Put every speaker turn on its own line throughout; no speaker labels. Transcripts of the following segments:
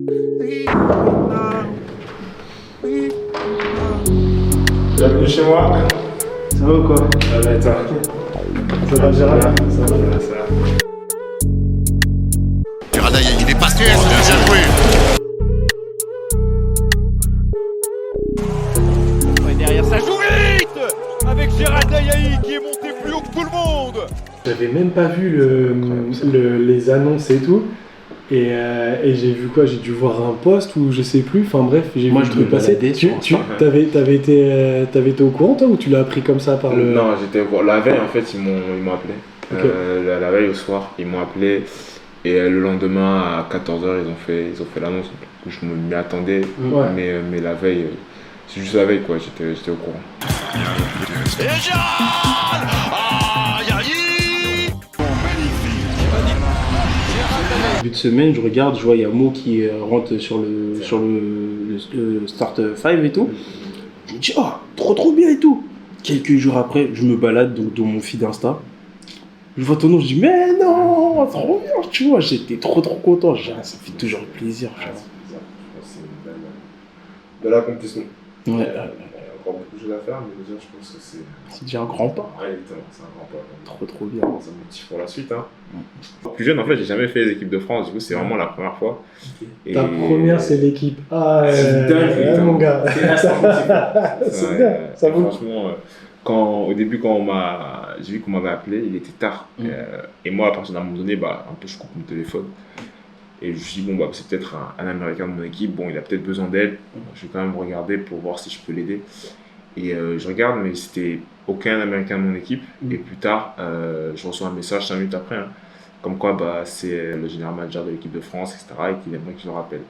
Bienvenue chez moi.
Ça va ou quoi?
Ça va et toi? Ça va Gérard? Ça va.
Gérard, il est passé, bien joué.
Et derrière ça joue vite avec Gérard Dayahi qui est monté plus haut que tout le monde.
J'avais même pas vu les annonces et tout. Et j'ai vu quoi? J'ai dû voir un post ou je sais plus. Enfin bref, j'ai vu le truc passer. T'avais été au courant toi ou tu l'as appris comme ça par le...
Non, j'étais la veille en fait, ils m'ont appelé.
Okay.
La veille au soir, ils m'ont appelé et le lendemain à 14h, ils ont fait l'annonce. Donc, je m'y attendais, mais la veille, c'est juste la veille quoi, j'étais au courant.
Et Gérard Dayahi.
Début de semaine, je regarde, je vois il y a Mo qui rentre sur le start 5 et tout. Je me dis, oh, trop bien et tout. Quelques jours après, je me balade donc, dans mon feed Insta. Je vois ton nom, je dis, mais non, trop bien, tu vois. J'étais trop content. Ça fait toujours plaisir.
C'est une belle accomplissement.
Ouais.
Il y a encore beaucoup de choses à faire, mais déjà, je pense que c'est
déjà un grand pas.
Ouais, exactement, c'est un grand pas.
Trop bien.
Ça me motive pour la suite. Hein. Plus jeune, en fait, j'ai jamais fait les équipes de France, du coup, c'est vraiment la première fois.
Okay. Ta première, c'est l'équipe. Ah,
c'est dingue,
mon gars. C'est bien, ça vaut.
Franchement, au début, j'ai vu qu'on m'avait appelé, il était tard. Et moi, à partir d'un moment donné, un peu, je coupe mon téléphone. Et je me suis dit, bon, c'est peut-être un Américain de mon équipe, bon, il a peut-être besoin d'aide. Je vais quand même regarder pour voir si je peux l'aider. Et je regarde, mais c'était aucun Américain de mon équipe. Et plus tard, je reçois un message 5 minutes après, comme quoi c'est le général manager de l'équipe de France, etc. et qu'il aimerait que je le rappelle.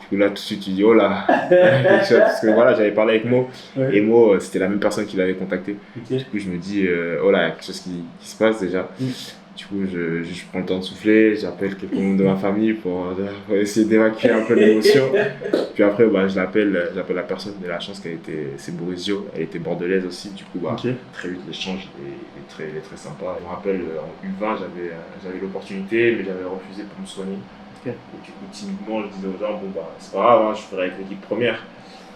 Du coup, là, tout de suite, tu dis, oh là, parce que voilà, j'avais parlé avec Mo, et Mo, c'était la même personne qui l'avait contacté. Du coup, je me dis, oh là, il y a quelque chose qui se passe déjà. Du coup, je prends le temps de souffler, j'appelle quelqu'un de ma famille pour essayer d'évacuer un peu l'émotion. Puis après, j'appelle la personne, de la chance c'est Borisio, elle était bordelaise aussi. Du coup, très vite, l'échange il est très sympa. Je me rappelle, en U20, j'avais l'opportunité, mais j'avais refusé pour me soigner. Et du coup, timidement, je disais aux gens, c'est pas grave, je ferai avec l'équipe première.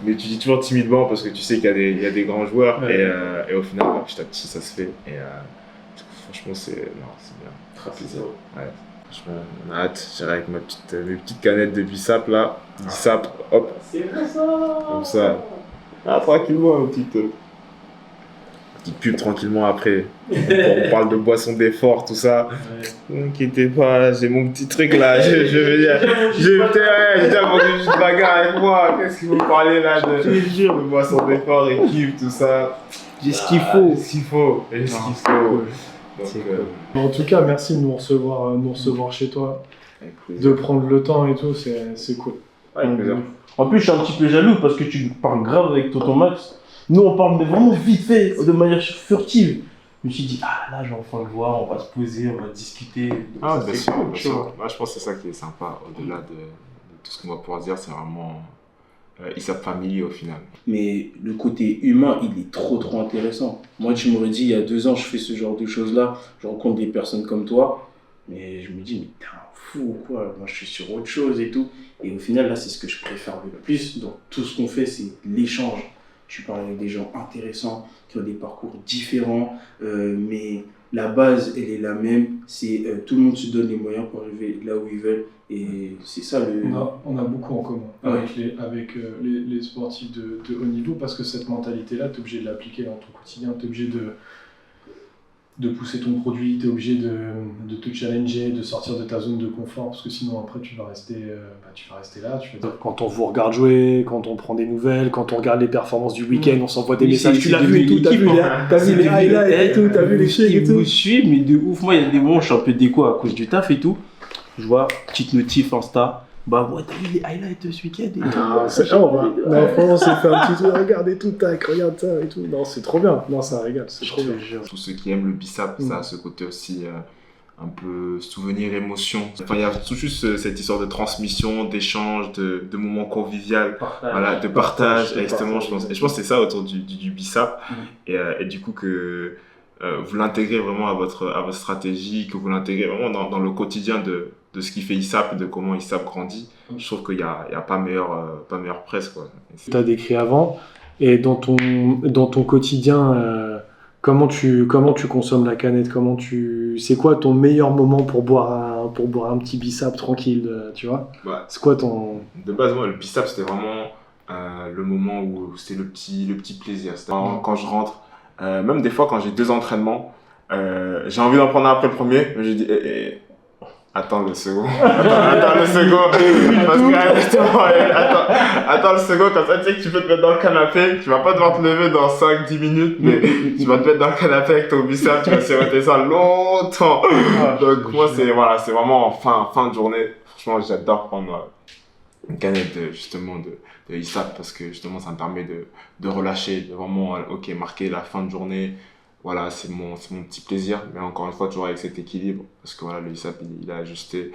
Mais tu dis toujours timidement parce que tu sais qu'il y a des grands joueurs. Et au final, petit à petit, ça se fait. Et franchement, c'est bien. Très plaisir. Ouais. Franchement, on a hâte. J'irai avec mes petites canettes de bissap là. Bissap, hop.
C'est vrai ça.
Comme ça. Tranquillement, petite pub tranquillement après. On parle de boissons d'effort, tout ça. Ne inquiétez pas, j'ai mon petit truc là. Je veux dire, j'ai vendu juste bagarre avec moi. Qu'est-ce que vous parlez là de boissons d'effort, équipe, tout ça.
J'ai ce qu'il faut.
Donc,
En tout cas, merci de nous recevoir chez toi, de prendre le temps et tout, c'est cool.
Avec plaisir.
En plus, je suis un petit peu jaloux parce que tu parles grave avec Tonton Max. Nous, on parle mais vraiment vite fait, de manière furtive. Je me suis dit, là, je vais enfin le voir, on va se poser, on va discuter.
Bien sûr. Moi, je pense que c'est ça qui est sympa, au-delà de tout ce qu'on va pouvoir dire, c'est vraiment ISAP Family au final.
Mais le côté humain, il est trop intéressant. Moi, tu m'aurais dit, il y a 2 ans, je fais ce genre de choses-là, je rencontre des personnes comme toi, mais je me dis, mais t'es un fou ou quoi? Moi, je suis sur autre chose et tout. Et au final, là, c'est ce que je préfère le plus. Donc, tout ce qu'on fait, c'est l'échange. Tu parles avec des gens intéressants, qui ont des parcours différents, mais la base, elle est la même. C'est tout le monde se donne les moyens pour arriver là où ils veulent. Et c'est ça le...
On a beaucoup en commun avec les sportifs de haut niveau, parce que cette mentalité-là, tu es obligé de l'appliquer dans ton quotidien, tu es obligé de pousser ton produit, tu es obligé de te challenger, de sortir de ta zone de confort, parce que sinon après tu vas rester là. Quand on vous regarde jouer, quand on prend des nouvelles, quand on regarde les performances du week-end, on s'envoie des messages, tu l'as vu et tout, t'as vu les highlights et tout, t'as vu les chèques et tout.
Vous suivez, mais de ouf, moi il y a des moments où je suis un peu déco à cause du taf et tout. Je vois, petite notif Insta, t'as vu les highlights ce week-end et tout.
Franchement, on s'est fait un petit truc, regardez tout, tac, regarde ça et tout. Non, c'est trop bien, ça régale, c'est trop bien.
Tous ceux qui aiment le bissap, ça a ce côté aussi un peu souvenir, émotion. Enfin, il y a tout juste cette histoire de transmission, d'échange, de moments convivial, de partage. Exactement, je pense que c'est ça autour du bissap. Et du coup, vous l'intégrez vraiment à votre stratégie, que vous l'intégrez vraiment dans le quotidien de ce qui fait ISAP et de comment ISAP grandit, je trouve qu'il y a pas meilleure presse, quoi.
Tu as décrit avant, et dans ton quotidien, comment tu consommes la canette, c'est quoi ton meilleur moment pour boire un petit bissap tranquille, tu vois?
Bah,
C'est quoi ton...
de base, moi, le bissap, c'était vraiment le moment où c'était le petit plaisir. C'était vraiment quand je rentre, même des fois quand j'ai 2 entraînements, j'ai envie d'en prendre un après le premier, mais je dis, attends le second. Attends le second. Parce que, justement, attends le second, comme ça, tu sais que tu peux te mettre dans le canapé. Tu vas pas devoir te lever dans 5-10 minutes, mais tu vas te mettre dans le canapé avec ton bissap, tu vas siroter ça longtemps. Donc, moi, c'est vraiment fin de journée. Franchement, j'adore prendre une canette de ISAP parce que, justement, ça me permet de relâcher, de vraiment, marquer la fin de journée. Voilà, c'est mon petit plaisir, mais encore une fois, toujours avec cet équilibre, parce que voilà, le ISAP, il a ajusté,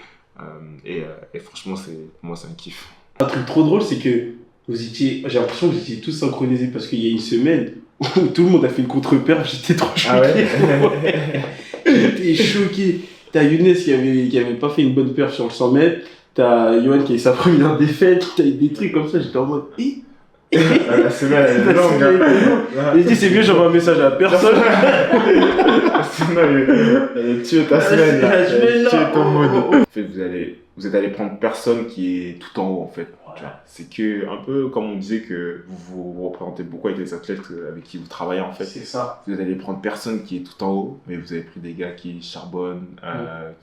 et franchement, pour moi, c'est un kiff.
Un truc trop drôle, c'est que j'ai l'impression que vous étiez tous synchronisés, parce qu'il y a une semaine où tout le monde a fait une contre-perf, j'étais trop choqué.
Ah ouais.
J'étais choqué. T'as Younes qui avait pas fait une bonne perf sur le 100 mètres, t'as Yohan qui a eu sa première défaite, t'as eu des trucs comme ça, j'étais en mode,
La semaine, elle est longue.
Et c'est mieux, j'envoie un message à personne.
Sinon, elle est tuée ta semaine. Elle est tuée ton mood. En fait, vous êtes allé prendre personne qui est tout en haut, en fait.
Voilà.
C'est que, un peu comme on disait que vous représentez beaucoup avec les athlètes avec qui vous travaillez, en fait.
C'est ça.
Vous êtes allé prendre personne qui est tout en haut, mais vous avez pris des gars qui charbonnent,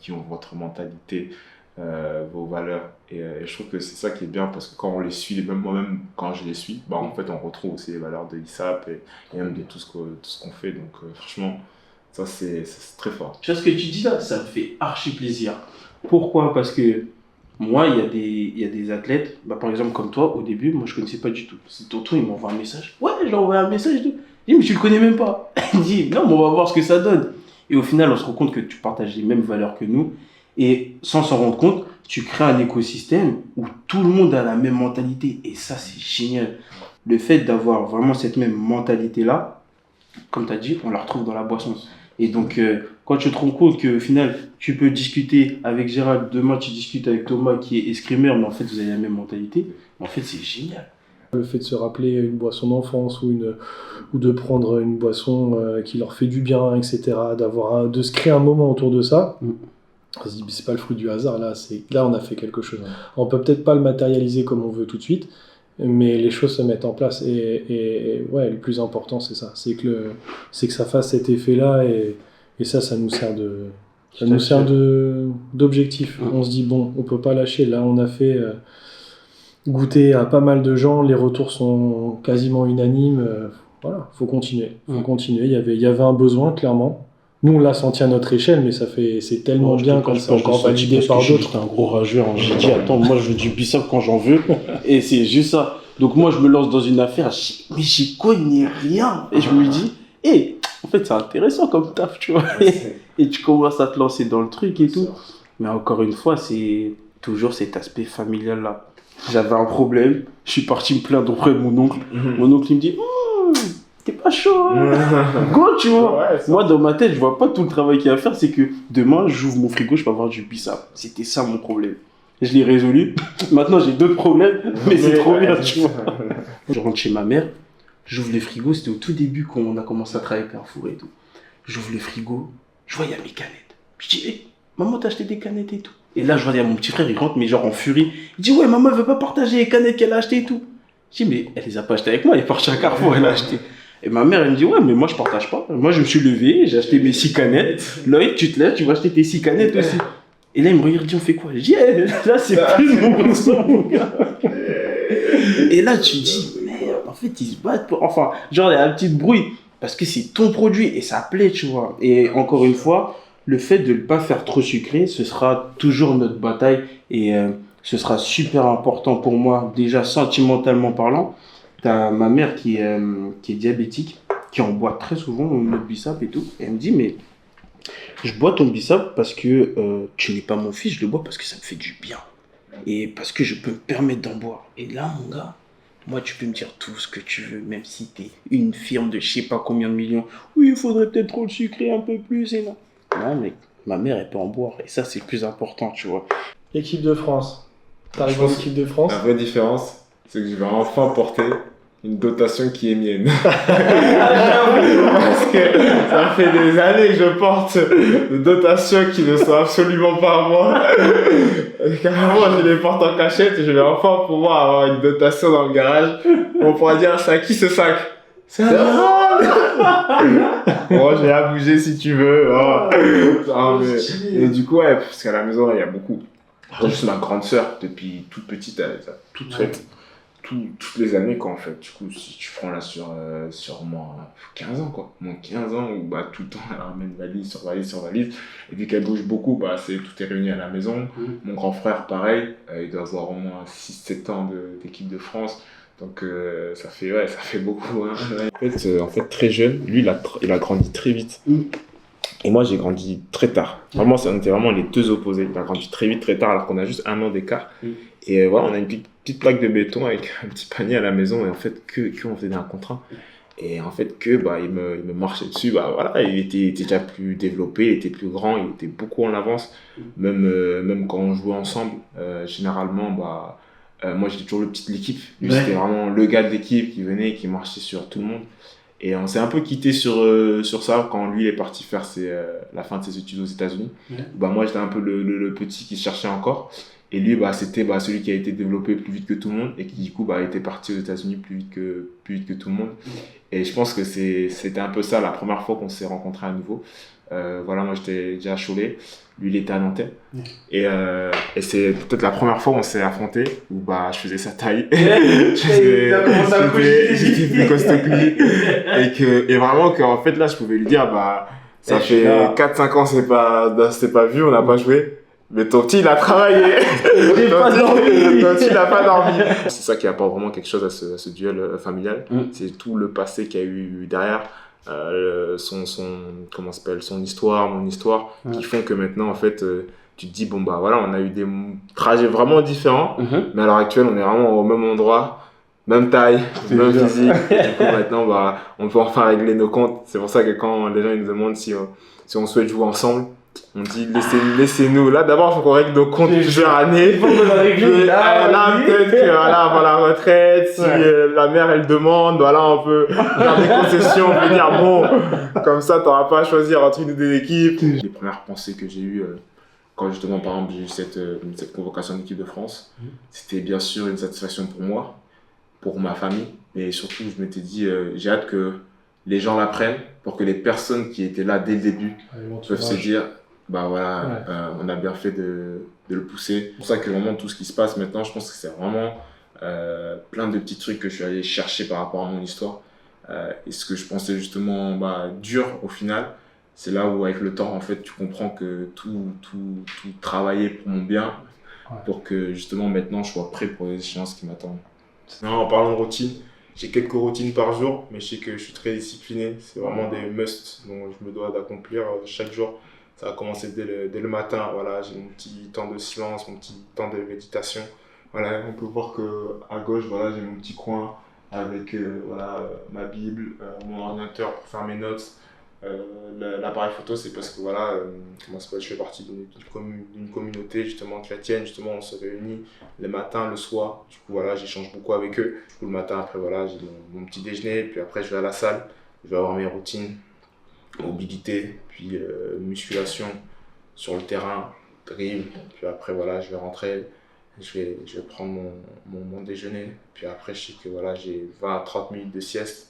qui ont votre mentalité. Vos valeurs, et je trouve que c'est ça qui est bien parce que quand on les suit, même moi-même quand je les suis, en fait on retrouve aussi les valeurs de ISAP et même de tout ce qu'on fait, donc franchement ça c'est très fort.
Tu vois ce que tu dis là, ça me fait archi plaisir. Pourquoi? Parce que moi il y a des athlètes, par exemple comme toi, au début moi je connaissais pas du tout. C'est tonton, il m'envoie un message, ouais je lui envoie un message et tout. Je dis mais tu le connais même pas. Il dit non mais on va voir ce que ça donne. Et au final on se rend compte que tu partages les mêmes valeurs que nous. Et sans s'en rendre compte, tu crées un écosystème où tout le monde a la même mentalité. Et ça, c'est génial. Le fait d'avoir vraiment cette même mentalité-là, comme tu as dit, on la retrouve dans la boisson. Et donc, quand tu te rends compte qu'au final, tu peux discuter avec Gérald, demain tu discutes avec Thomas qui est escrimeur, mais en fait, vous avez la même mentalité, en fait, c'est génial.
Le fait de se rappeler une boisson d'enfance ou de prendre une boisson qui leur fait du bien, etc., de se créer un moment autour de ça, on se dit, c'est pas le fruit du hasard, là on a fait quelque chose. On peut peut-être pas le matérialiser comme on veut tout de suite, mais les choses se mettent en place. Et ouais, le plus important, c'est ça. C'est que ça fasse cet effet-là, et ça nous sert d'objectif. On se dit, bon, on peut pas lâcher. Là, on a fait goûter à pas mal de gens, les retours sont quasiment unanimes. Voilà, faut continuer. Il y avait un besoin, clairement. Nous, on l'a senti à notre échelle, mais c'est tellement bien quand c'est encore validé par d'autres.
J'étais un gros rageux. J'ai dit, attends, moi, je veux du bissap quand j'en veux. Et c'est juste ça. Donc, moi, je me lance dans une affaire, mais j'y connais rien. Et je me dis, en fait, c'est intéressant comme taf, tu vois. Et tu commences à te lancer dans le truc et tout. Mais encore une fois, c'est toujours cet aspect familial-là. J'avais un problème, je suis parti me plaindre auprès de mon oncle. Mon oncle, il me dit, t'es pas chaud, hein. Go, tu vois. Ouais, moi, dans ma tête, je vois pas tout le travail qu'il y a à faire. C'est que demain, j'ouvre mon frigo, je peux avoir du bissap. C'était ça mon problème. Je l'ai résolu. Maintenant, j'ai d'autres problèmes, mais c'est trop bien, tu vois. Je rentre chez ma mère, j'ouvre le frigo. C'était au tout début quand on a commencé à travailler avec Carrefour et tout. J'ouvre le frigo, je vois, il y a mes canettes. Je dis, maman, t'as acheté des canettes et tout. Et là, je vois, il y a mon petit frère, il rentre, mais genre en furie. Il dit, ouais, maman, elle veut pas partager les canettes qu'elle a achetées et tout. Je dis, mais elle les a pas achetées avec moi, elle est partie à Carrefour, elle a acheté. Et ma mère, elle me dit, ouais, mais moi, je partage pas. Moi, je me suis levé, j'ai acheté mes 6 canettes. Loïc, tu te lèves, tu vas acheter tes 6 canettes aussi. Et là, il me regarde, il dit, on fait quoi? Je dis, là, c'est plus mon sang, mon gars. Et là, tu dis, merde, en fait, ils se battent pour... Enfin, genre, il y a un petit bruit. Parce que c'est ton produit et ça plaît, tu vois. Et encore une fois, le fait de ne pas faire trop sucré, ce sera toujours notre bataille. Et ce sera super important pour moi, déjà sentimentalement parlant. T'as ma mère qui est diabétique, qui en boit très souvent, notre bissap et tout. Et elle me dit, mais je bois ton bissap parce que tu n'es pas mon fils, je le bois parce que ça me fait du bien. Et parce que je peux me permettre d'en boire. Et là, mon gars, moi, tu peux me dire tout ce que tu veux, même si t'es une firme de je sais pas combien de millions. Oui, il faudrait peut-être trop le sucrer un peu plus et non. Non, mec, ma mère, elle peut en boire. Et ça, c'est le plus important, tu vois.
Équipe de France. T'arrives
Je
en
pense
équipe de France.
La vraie différence, c'est que je vais enfin porter une dotation qui est mienne. Parce que ça fait des années que je porte des dotations qui ne sont absolument pas à moi. Et carrément, je les porte en cachette et je vais enfin pouvoir avoir une dotation dans le garage. On pourra dire, c'est à qui ce sac? C'est à Bon, j'ai à bouger si tu veux. Oh. Non, mais... Et du coup, ouais, parce qu'à la maison, il y a beaucoup. Juste ma grande sœur, depuis toute petite, elle a toute faite. Toutes les années, quoi, en fait. Du coup, si tu prends là sur moins 15 ans, quoi. Moins 15 ans, où bah, tout le temps, elle ramène valise sur valise sur valise. Et vu qu'elle bouge beaucoup, bah, tout est réuni à la maison. Mon grand frère, pareil, il doit avoir au moins 6-7 ans d'équipe de France. Donc, ça fait beaucoup. Hein. En fait, très jeune, lui, il a grandi très vite. Et moi, j'ai grandi très tard. Vraiment, on était vraiment les deux opposés. Il a grandi très vite, très tard, alors qu'on a juste 1 an d'écart. Et voilà, on a une petite plaque de béton avec un petit panier à la maison. Et en fait, on faisait un contrat. Et en fait, il me marchait dessus. Bah voilà, il était déjà plus développé, il était plus grand, il était beaucoup en avance. Même quand on jouait ensemble, généralement, moi, j'étais toujours le petit de l'équipe. Lui, c'était vraiment le gars de l'équipe qui venait, qui marchait sur tout le monde. Et on s'est un peu quitté sur ça quand lui il est parti faire la fin de ses études aux États-Unis. Bah, moi, j'étais un peu le petit qui cherchait encore. Et lui, c'était celui qui a été développé plus vite que tout le monde et qui, du coup, était parti aux États-Unis plus vite que tout le monde. Et je pense que c'était un peu ça la première fois qu'on s'est rencontrés à nouveau. Voilà, moi, j'étais déjà à Cholet. Lui, il était à Nantais. Et c'est peut-être la première fois où on s'est affrontés, où je faisais sa taille. J'étais plus costaud que lui. Et vraiment, qu'en fait, là, je pouvais lui dire, ça fait 4-5 ans, c'est pas vu, on n'a pas joué. Mais ton petit, il a travaillé. Ton petit, il n'a pas dormi. C'est ça qui apporte vraiment quelque chose à ce duel familial. C'est tout le passé qu'il y a eu derrière. Son histoire, mon histoire, qui font que maintenant, en fait, tu te dis, voilà, on a eu des trajets vraiment différents, mais à l'heure actuelle, on est vraiment au même endroit, même taille, même physique. Et du coup, maintenant, on peut enfin régler nos comptes. C'est pour ça que quand les gens ils nous demandent si on souhaite jouer ensemble, on dit laissez-nous. Là, d'abord, il faut qu'on règle nos comptes plusieurs années. Il faut qu'on règle là, peut-être que avant la retraite, si la mère elle demande, on peut faire des concessions, on peut dire bon, comme ça, tu n'auras pas à choisir entre une ou deux équipes. Les premières pensées que j'ai eues quand justement, par exemple, j'ai eu cette convocation d'équipe de France, c'était bien sûr une satisfaction pour moi, pour ma famille, mais surtout, je m'étais dit, j'ai hâte que les gens l'apprennent pour que les personnes qui étaient là dès le début peuvent se dire on a bien fait de le pousser. C'est pour ça que vraiment tout ce qui se passe maintenant, je pense que c'est vraiment plein de petits trucs que je suis allé chercher par rapport à mon histoire. Et ce que je pensais justement dur au final, c'est là où avec le temps en fait tu comprends que tout travailler pour mon bien, pour que justement maintenant je sois prêt pour les échéances qui m'attendent. En parlant de routine, j'ai quelques routines par jour, mais je sais que je suis très discipliné. C'est vraiment des musts dont je me dois d'accomplir chaque jour. Ça va commencer dès le matin. Voilà, j'ai mon petit temps de silence, mon petit temps de méditation. Voilà, on peut voir qu'à gauche, j'ai mon petit coin avec ma Bible, mon ordinateur pour faire mes notes. L'appareil photo, c'est parce que je fais partie d'une communauté justement chrétienne. Justement, on se réunit le matin, le soir. Du coup, j'échange beaucoup avec eux. Du coup, le matin, après, j'ai mon petit déjeuner. Puis après, je vais à la salle. Je vais avoir mes routines, mobilité, puis musculation sur le terrain, dribble. Puis après, je vais rentrer. Je vais prendre mon déjeuner. Puis après, je sais que j'ai 20 à 30 minutes de sieste.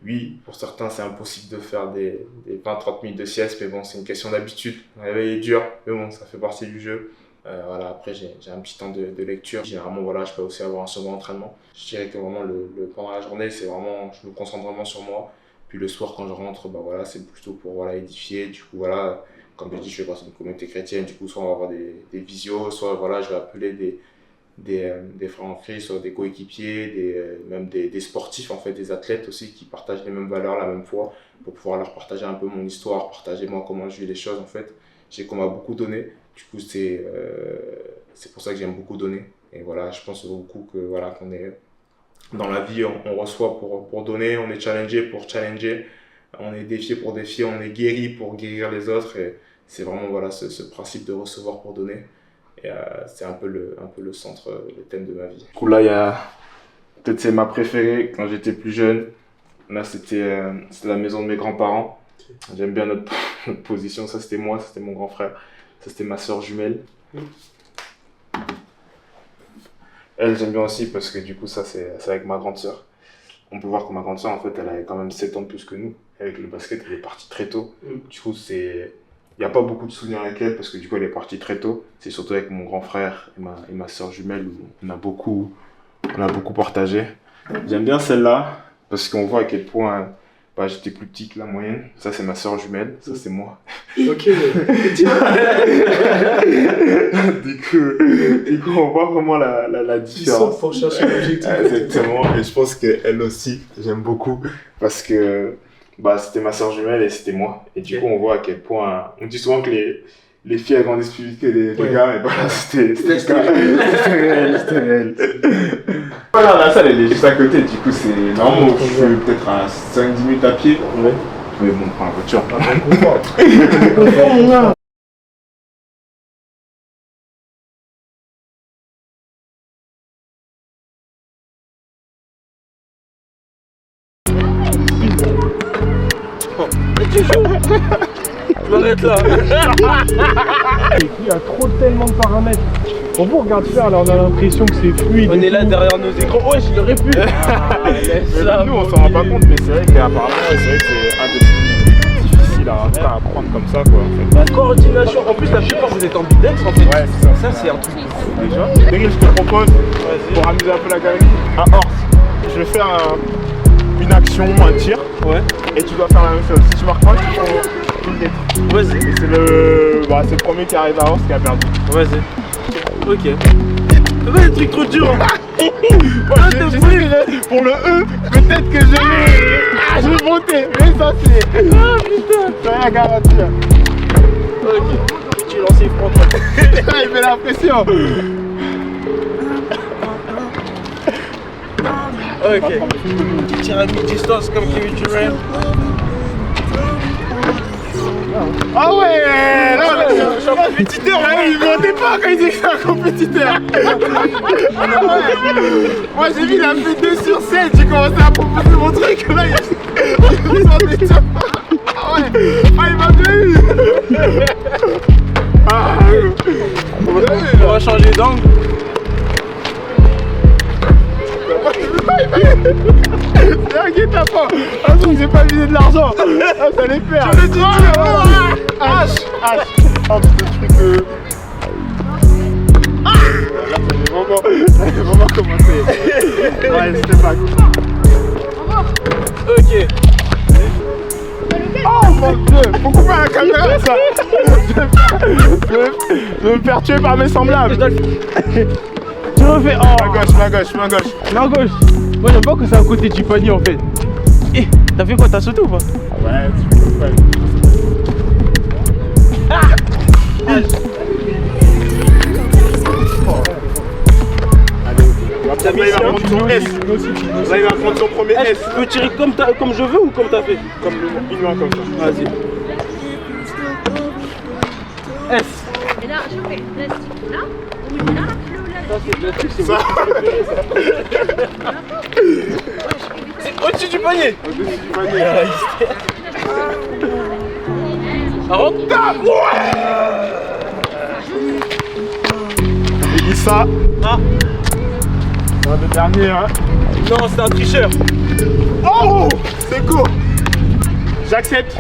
Oui, pour certains, c'est impossible de faire des 20-30 minutes de sieste, mais bon, c'est une question d'habitude. Le réveil est dur, mais bon, ça fait partie du jeu. Après, j'ai un petit temps de lecture. Généralement, je peux aussi avoir un second entraînement. Je dirais que vraiment, pendant la journée, c'est vraiment, je me concentre vraiment sur moi. Puis le soir, quand je rentre, c'est plutôt pour édifier. Du coup, comme je dis, je fais partie d'une communauté chrétienne. Du coup, soit on va avoir des visios, soit je vais appeler des frères en Christ, soit des coéquipiers, même des sportifs, en fait, des athlètes aussi qui partagent les mêmes valeurs, la même foi, pour pouvoir leur partager un peu mon histoire, partager moi comment je vis les choses, en fait. Je sais qu'on m'a beaucoup donné, du coup c'est pour ça que j'aime beaucoup donner. Et je pense beaucoup que qu'on est dans la vie, on reçoit pour donner, on est challengé pour challenger, on est défié pour défier, on est guéri pour guérir les autres. Et c'est vraiment voilà, ce principe de recevoir pour donner. Et c'est un peu le centre, le thème de ma vie. Du coup, là, il y a peut-être c'est ma préférée quand j'étais plus jeune. Là, c'était la maison de mes grands-parents. J'aime bien notre position. Ça, c'était moi, ça, c'était mon grand frère. Ça, c'était ma soeur jumelle. Elle, j'aime bien aussi parce que du coup, ça, c'est avec ma grande sœur. On peut voir que ma grande sœur, en fait, elle avait quand même 7 ans de plus que nous. Avec le basket, elle est partie très tôt. Du coup, il n'y a pas beaucoup de souvenirs avec elle parce que du coup, elle est partie très tôt. C'est surtout avec mon grand frère et ma soeur jumelle où on a beaucoup partagé. J'aime bien celle-là parce qu'on voit à quel point j'étais plus petit que la moyenne. Ça, c'est ma soeur jumelle. Ça, c'est moi.
Ok.
du coup, on voit vraiment la différence.
Pour chercher l'objectif.
Exactement. Et je pense qu'elle aussi, j'aime beaucoup parce que c'était ma soeur jumelle et c'était moi. Et du coup, on voit à quel point... On dit souvent que les filles elles grandissent plus vite que les gars. Et voilà, c'était réel. Voilà, la salle, elle est juste à côté. Du coup, c'est... Normalement, je fais peut-être à 5-10 minutes à pied. Ouais. Mais bon, on prend la voiture.
Tu m'arrêtes là.
Il y a tellement de paramètres. On vous regarde faire, là on a l'impression que c'est fluide.
On est là derrière nos écrans. Ouais, je l'aurais pu.
Nous, on s'en rend pas compte, mais c'est vrai qu'apparemment, c'est un des plus difficiles à apprendre comme ça, quoi. En fait.
La coordination. En plus, la plupart vous êtes en bidex en fait.
Ouais, c'est ça.
Ça, c'est un truc de fou.
Déjà, Daniel, je te propose, pour amuser un peu la galerie, un horse. Je vais faire une action, un tir.
Ouais.
Et tu dois faire la même chose. Si tu marques pas, tu prends une lettre.
Vas-y.
Et c'est le premier qui arrive à horse qui a perdu.
Vas-y. Ok. C'est pas des trucs trop durs.
Pour le E, peut-être que je vais monter. Mais ça, c'est. Ah putain. C'est rien garanti.
Ok. Tu es lancé franc.
Il met la pression.
Ok. Tu tires à mi-distance comme Kevin Durant.
Ah ouais, là, je suis un compétiteur. Il mentait pas quand il disait que c'est un compétiteur. Moi, j'ai vu, il a fait 2 sur 7. J'ai commencé à proposer mon truc. Là, il s'en est. Ah ouais, il m'a bien eu.
On va changer d'angle.
C'est un guet-apens. Un truc, j'ai pas visé de l'argent. Ah, ça les perd. Je l'ai dit. H. Oh, ce truc ça avait vraiment commencé. Ouais, c'était pas cool.
Ok.
Oh mon dieu, faut couper la caméra ça. Je vais me faire tuer par mes semblables.
Tu refais. Oh.
Ma gauche.
La gauche. Moi j'aime pas que c'est à côté du panier en fait. Eh, t'as fait quoi? T'as sauté ou pas?
Ouais, tu peux pas. Allez, là, il va prendre son S. Là, il va prendre son premier S.
Tu peux tirer comme je veux ou comme t'as fait?
Comme une main comme ça.
Vas-y. S.
Et là, je fais le plastique là, ou là,
Ça c'est plastique, c'est
Ça.
C'est au-dessus du panier.
Au-dessus du panier. Il dit ça.
Ah.
C'est un des derniers, hein.
Non, c'est un tricheur.
Oh, c'est court. J'accepte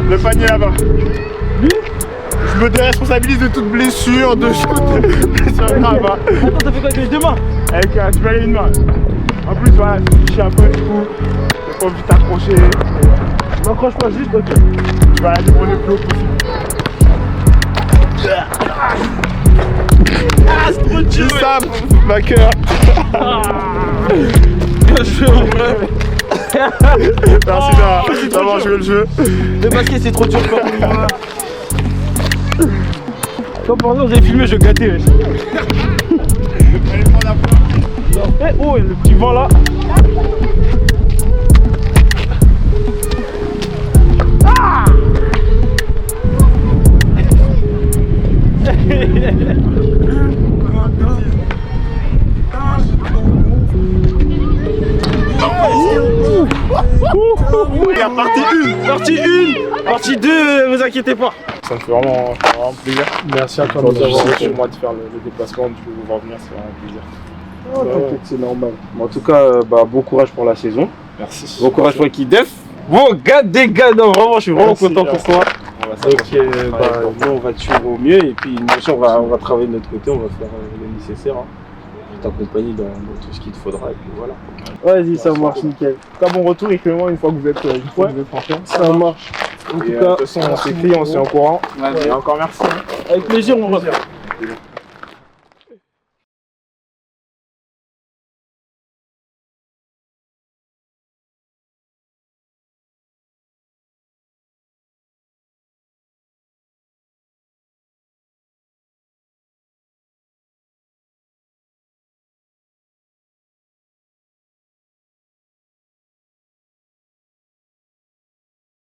le panier là-bas. Je me déresponsabilise de toute blessure, de blessure grave. Hein.
Attends, t'as fait quoi avec les deux mains?
Avec tu peux aller une main. En plus, voilà, je suis un peu du coup. J'ai pas envie de t'accrocher.
Je m'accroche pas juste, ok.
Tu vas aller pour le plus haut possible.
Ah, c'est trop dur.
Sam, ma cœur.
Bien joué mon frère.
Merci d'avoir joué le jeu.
Le basket c'est trop dur pour moi. Comme par exemple, vous avez filmé, je gâtais.
Allez prendre la pointe.
Eh, oh, le petit vent là. Partie 1, partie 2, vous inquiétez pas.
Ça me fait vraiment plaisir.
Merci à toi de
Aujourd'hui,
nous avoir reçus.
pour moi de faire le déplacement, de pouvoir venir, c'est vraiment un plaisir.
Oh, t'inquiète, c'est normal. Bon, en tout cas, bon courage pour la saison.
Merci.
Bon courage pour l'équipe Def. Bon, des gars, non, vraiment, je suis vraiment content pour toi.
On va
Donc, nous, on va te suivre au mieux et puis, bien sûr, on va travailler de notre côté, on va faire le nécessaire. Hein. Je t'accompagne dans tout ce qu'il te faudra et puis voilà. Vas-y, ça marche, nickel.
Très bon retour, écrivez-moi une fois que vous êtes franchement.
Ça marche. En tout
De
cas,
toute façon, on s'écrit, on s'est au courant. Et encore merci.
avec plaisir, on revient.